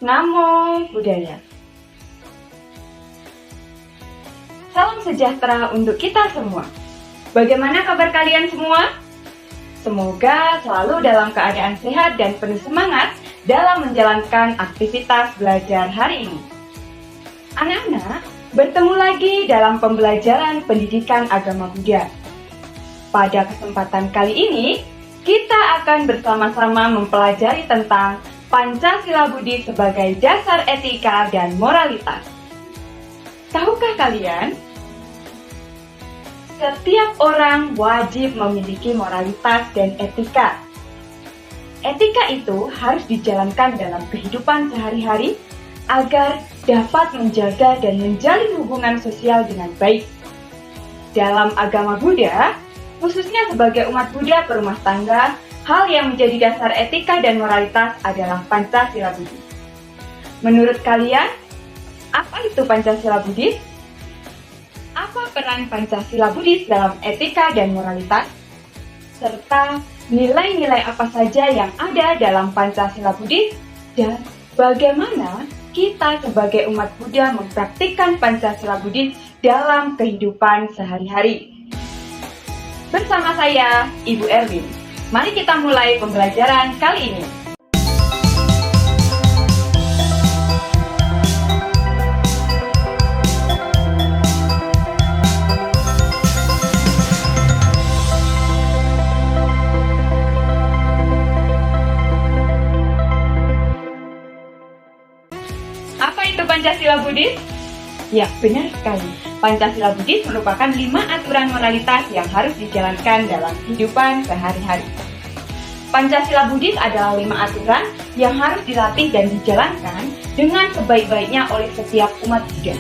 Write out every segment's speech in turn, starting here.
Namo Buddhaya. Salam sejahtera untuk kita semua. Bagaimana kabar kalian semua? Semoga selalu dalam keadaan sehat dan penuh semangat dalam menjalankan aktivitas belajar hari ini. Anak-anak, bertemu lagi dalam pembelajaran pendidikan agama Buddha. Pada kesempatan kali ini, kita akan bersama-sama mempelajari tentang Pancasila Buddhis sebagai dasar etika dan moralitas. Tahukah kalian? Setiap orang wajib memiliki moralitas dan etika. Etika itu harus dijalankan dalam kehidupan sehari-hari agar dapat menjaga dan menjalin hubungan sosial dengan baik. Dalam agama Buddha, khususnya sebagai umat Buddha berumah tangga, hal yang menjadi dasar etika dan moralitas adalah Pancasila Buddhis. Menurut kalian, apa itu Pancasila Buddhis? Apa peran Pancasila Buddhis dalam etika dan moralitas? Serta nilai-nilai apa saja yang ada dalam Pancasila Buddhis dan bagaimana kita sebagai umat Buddha mempraktikkan Pancasila Buddhis dalam kehidupan sehari-hari. Bersama saya, Ibu Erwin. Mari kita mulai pembelajaran kali ini. Apa itu Pancasila Buddhis? Ya, benar sekali. Pancasila Buddhis merupakan 5 aturan moralitas yang harus dijalankan dalam kehidupan sehari-hari. Pancasila Buddhis adalah 5 aturan yang harus dilatih dan dijalankan dengan sebaik-baiknya oleh setiap umat Buddha.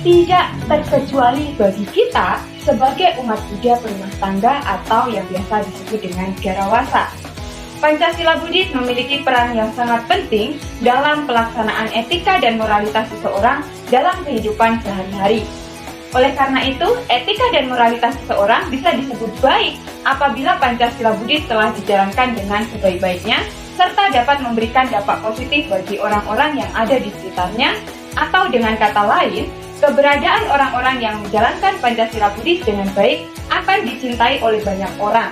Tidak terkecuali bagi kita sebagai umat Buddha berumah tangga atau yang biasa disebut dengan garawasa. Pancasila Buddhis memiliki peran yang sangat penting dalam pelaksanaan etika dan moralitas seseorang dalam kehidupan sehari-hari. Oleh karena itu, etika dan moralitas seseorang bisa disebut baik apabila Pancasila Buddhis telah dijalankan dengan sebaik-baiknya, serta dapat memberikan dampak positif bagi orang-orang yang ada di sekitarnya, atau dengan kata lain, keberadaan orang-orang yang menjalankan Pancasila Buddhis dengan baik akan dicintai oleh banyak orang.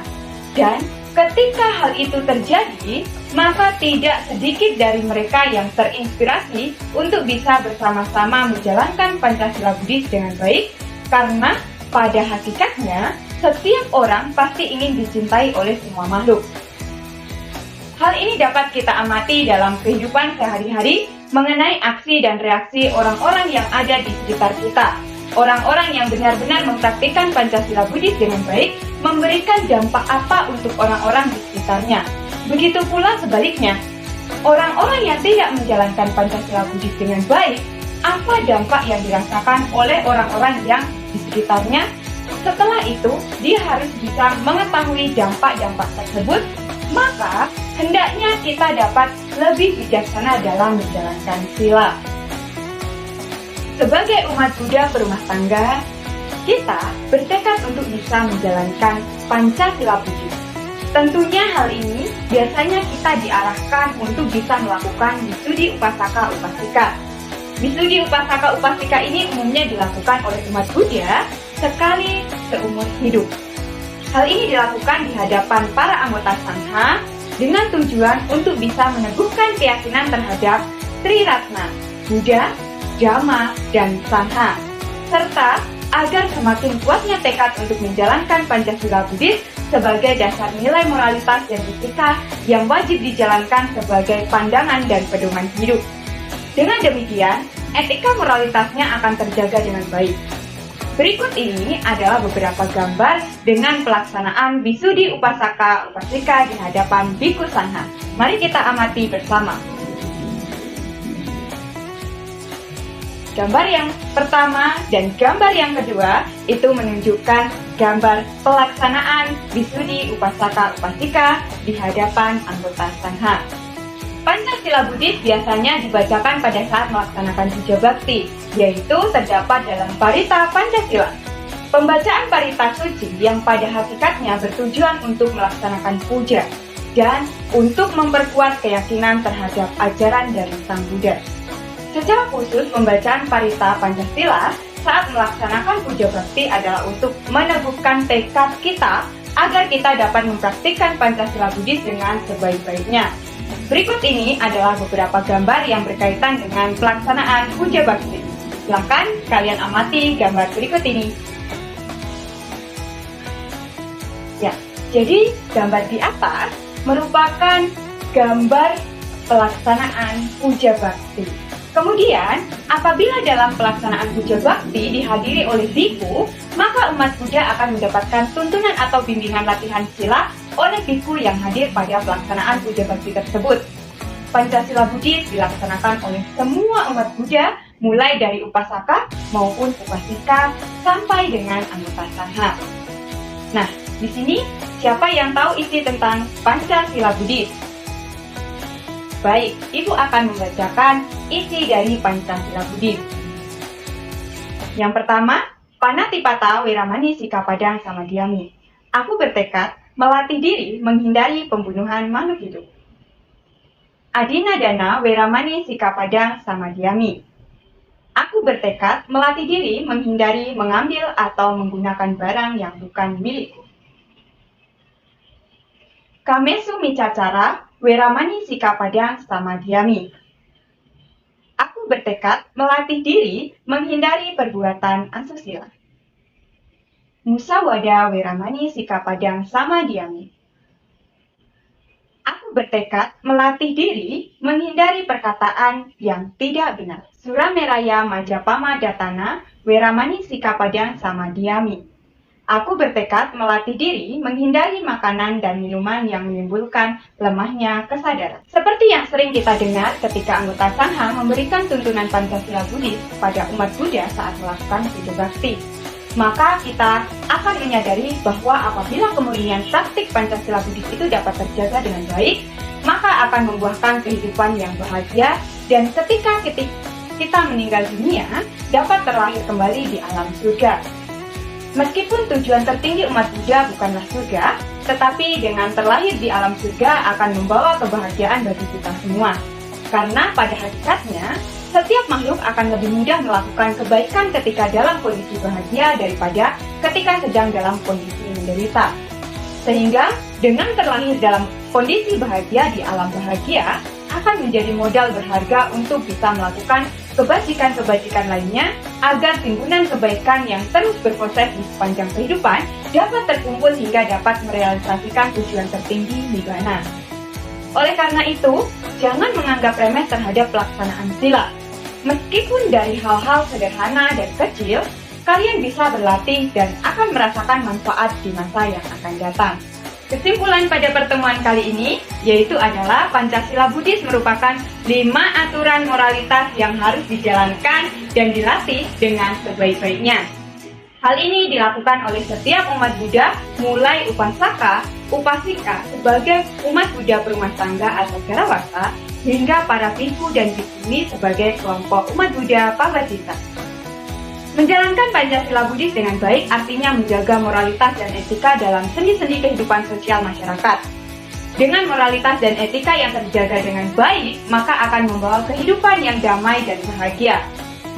Dan ketika hal itu terjadi, maka tidak sedikit dari mereka yang terinspirasi untuk bisa bersama-sama menjalankan Pancasila Buddhis dengan baik, karena pada hakikatnya, setiap orang pasti ingin dicintai oleh semua makhluk. Hal ini dapat kita amati dalam kehidupan sehari-hari mengenai aksi dan reaksi orang-orang yang ada di sekitar kita. Orang-orang yang benar-benar mempraktikkan Pancasila Buddhis dengan baik memberikan dampak apa untuk orang-orang di sekitarnya. Begitu pula sebaliknya, orang-orang yang tidak menjalankan Pancasila Buddhis dengan baik, apa dampak yang dirasakan oleh orang-orang yang di sekitarnya? Setelah itu, dia harus bisa mengetahui dampak-dampak tersebut, maka hendaknya kita dapat lebih bijaksana dalam menjalankan sila. Sebagai umat Buddha berumah tangga, kita bertekad untuk bisa menjalankan Pancasila Buddhis. Tentunya hal ini biasanya kita diarahkan untuk bisa melakukan Wisudi Upasaka Upasika. Wisudi Upasaka Upasika ini umumnya dilakukan oleh umat Buddha sekali seumur hidup. Hal ini dilakukan di hadapan para anggota Sangha dengan tujuan untuk bisa meneguhkan keyakinan terhadap Tri Ratna, Buddha, Dhamma, dan Sangha, serta agar semakin kuatnya tekad untuk menjalankan Pancasila Buddhis sebagai dasar nilai moralitas dan etika yang wajib dijalankan sebagai pandangan dan pedoman hidup. Dengan demikian, etika moralitasnya akan terjaga dengan baik. Berikut ini adalah beberapa gambar dengan pelaksanaan Wisudi Upasaka Upasika di hadapan Bhikkhu Sangha. Mari kita amati bersama. Gambar yang pertama dan gambar yang kedua itu menunjukkan gambar pelaksanaan Wisudi Upasaka Upasika di hadapan anggota Sangha. Pancasila Buddhis biasanya dibacakan pada saat melaksanakan puja bakti, yaitu terdapat dalam Parita Pancasila. Pembacaan Parita Suci yang pada hakikatnya bertujuan untuk melaksanakan puja. dan untuk memperkuat keyakinan terhadap ajaran dari Sang Buddha. Secara khusus, pembacaan Parita Pancasila saat melaksanakan puja bakti adalah untuk meneguhkan tekad kita agar kita dapat mempraktikkan Pancasila Buddhis dengan sebaik-baiknya. Berikut ini adalah beberapa gambar yang berkaitan dengan pelaksanaan puja bakti. Silakan kalian amati gambar berikut ini. Ya, jadi gambar di atas merupakan gambar pelaksanaan puja bakti. Kemudian, apabila dalam pelaksanaan puja bakti dihadiri oleh biku, maka umat Buddha akan mendapatkan tuntunan atau bimbingan latihan sila oleh biku yang hadir pada pelaksanaan puja bakti tersebut. Pancasila Buddhis dilaksanakan oleh semua umat Buddha, mulai dari upasaka maupun upasika sampai dengan anggota sangha. Nah, di sini siapa yang tahu isi tentang Pancasila Buddhis? Baik, Ibu akan membacakan isi dari Pancasila Buddhis. Yang pertama, Panatipata Weramani Sikapadang Samadhyami. Aku bertekad melatih diri menghindari pembunuhan makhluk hidup. Adinadana Weramani Sikapadang Samadhyami. Aku bertekad melatih diri menghindari mengambil atau menggunakan barang yang bukan milikku. Kamesu Micacara Weramani Sikapadang Samadhyami. Aku bertekad melatih diri menghindari perbuatan asusila. Musawada Weramani Sikapadang Samadhyami. Aku bertekad melatih diri menghindari perkataan yang tidak benar. Surameraya Majapama Datana Weramani Sikapadang Samadhyami. Aku bertekad melatih diri menghindari makanan dan minuman yang menimbulkan lemahnya kesadaran. Seperti yang sering kita dengar ketika anggota sangha memberikan tuntunan Pancasila Buddhis kepada umat Buddha saat melakukan puja bakti. Maka kita akan menyadari bahwa apabila kemurnian praktik Pancasila Buddhis itu dapat terjaga dengan baik, maka akan membuahkan kehidupan yang bahagia dan ketika kita meninggal dunia dapat terlahir kembali di alam surga. Meskipun tujuan tertinggi umat Buddha bukanlah surga, tetapi dengan terlahir di alam surga akan membawa kebahagiaan bagi kita semua. Karena pada hakikatnya, setiap makhluk akan lebih mudah melakukan kebaikan ketika dalam kondisi bahagia daripada ketika sedang dalam kondisi menderita. Sehingga dengan terlahir dalam kondisi bahagia di alam bahagia, akan menjadi modal berharga untuk bisa melakukan kebajikan-kebajikan lainnya agar timbunan kebaikan yang terus berproses di sepanjang kehidupan dapat terkumpul hingga dapat merealisasikan tujuan tertinggi Nibbana. Oleh karena itu, jangan menganggap remeh terhadap pelaksanaan sila. Meskipun dari hal-hal sederhana dan kecil, kalian bisa berlatih dan akan merasakan manfaat di masa yang akan datang. Kesimpulan pada pertemuan kali ini yaitu adalah Pancasila Buddhis merupakan 5 aturan moralitas yang harus dijalankan dan dilatih dengan sebaik-baiknya. Hal ini dilakukan oleh setiap umat Buddha mulai upasaka, upasika sebagai umat Buddha berumah tangga atau garawasa hingga para bhikkhu dan bhikkhuni sebagai kelompok umat Buddha pabajita. Menjalankan Pancasila Buddhis dengan baik artinya menjaga moralitas dan etika dalam sendi-sendi kehidupan sosial masyarakat. Dengan moralitas dan etika yang terjaga dengan baik, maka akan membawa kehidupan yang damai dan bahagia.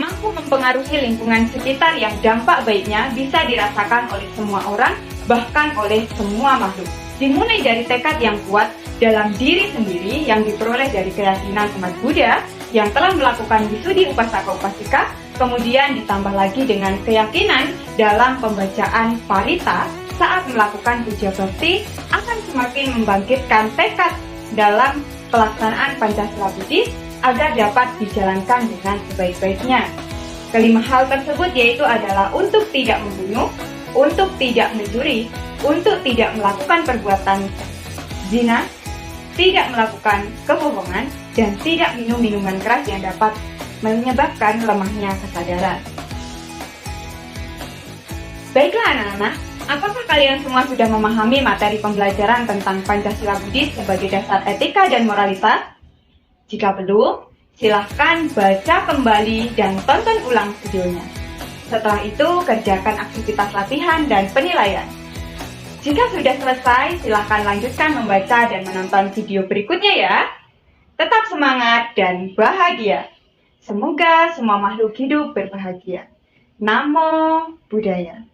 Mampu mempengaruhi lingkungan sekitar yang dampak baiknya bisa dirasakan oleh semua orang, bahkan oleh semua makhluk. Dimulai dari tekad yang kuat dalam diri sendiri yang diperoleh dari keyakinan umat Buddha yang telah melakukan wisudi upasaka upasika, kemudian ditambah lagi dengan keyakinan dalam pembacaan Parita saat melakukan puja bakti akan semakin membangkitkan tekad dalam pelaksanaan Pancasila Buddhis agar dapat dijalankan dengan sebaik-baiknya. Kelima hal tersebut yaitu adalah untuk tidak membunuh, untuk tidak mencuri, untuk tidak melakukan perbuatan zina, tidak melakukan kebohongan, dan tidak minum minuman keras yang dapat menyebabkan lemahnya kesadaran. Baiklah anak-anak, apakah kalian semua sudah memahami materi pembelajaran tentang Pancasila Buddhis sebagai dasar etika dan moralitas? Jika belum, silahkan baca kembali dan tonton ulang videonya. Setelah itu, kerjakan aktivitas latihan dan penilaian. Jika sudah selesai, silahkan lanjutkan membaca dan menonton video berikutnya ya. Tetap semangat dan bahagia. Semoga semua makhluk hidup berbahagia. Namo Buddhaya.